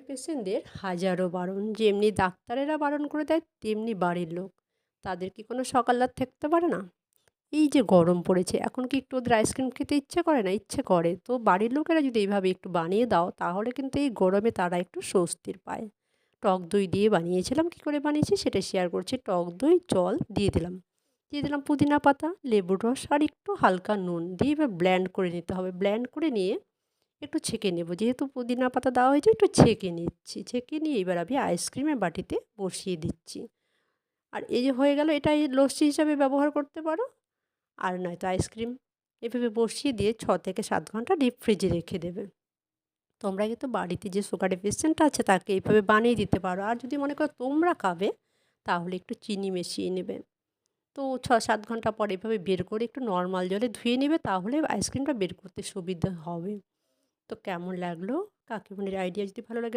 পেশেন্টদের হাজারো বারণ, যেমনি ডাক্তারেরা বারণ করে দেয় তেমনি বাড়ির লোক। তাদের কি কোনো সকাল রাত থাকতে পারে না? এই যে গরম পড়েছে, এখন কি একটু ওদের আইসক্রিম খেতে ইচ্ছে করে না? ইচ্ছে করে। তো বাড়ির লোকেরা যদি এইভাবে একটু বানিয়ে দাও তাহলে কিন্তু এই গরমে তারা একটু স্বস্তির পায়। টক দই দিয়ে বানিয়েছিলাম, কী করে বানিয়েছি সেটা শেয়ার করছি। টক দই, জল দিয়ে দিলাম পুদিনা পাতা, লেবুর রস আর একটু হালকা নুন দিয়ে এবার ব্লেন্ড করে নিতে হবে। ব্লেন্ড করে নিয়ে একটু ছেঁকে নেব, যেহেতু পুদিনা পাতা দেওয়া হয়েছে একটু ছেঁকে নিচ্ছি। ছেঁকে নিয়ে এবার আমি আইসক্রিমের বাটিতে বসিয়ে দিচ্ছি। আর এই যে হয়ে গেল, এটা এই লস্যি হিসাবে ব্যবহার করতে পারো, আর নয়তো আইসক্রিম। এভাবে বসিয়ে দিয়ে 6 থেকে 7 ঘন্টা ডিপ ফ্রিজে রেখে দেবে। তোমরা কিন্তু বাড়িতে যে সুগারের পেশেন্ট আছে তাকে এইভাবে বানিয়ে দিতে পারো। আর যদি মনে করো তোমরা খাবে তাহলে একটু চিনি মিশিয়ে নেবে। তো 6-7 ঘন্টা পর এভাবে বের করে একটু নর্মাল জলে ধুয়ে নেবে, তাহলে আইসক্রিমটা বের করতে সুবিধা হবে। তো কেমন লাগলো? কাকিমুনির আইডিয়া যদি ভালো লাগে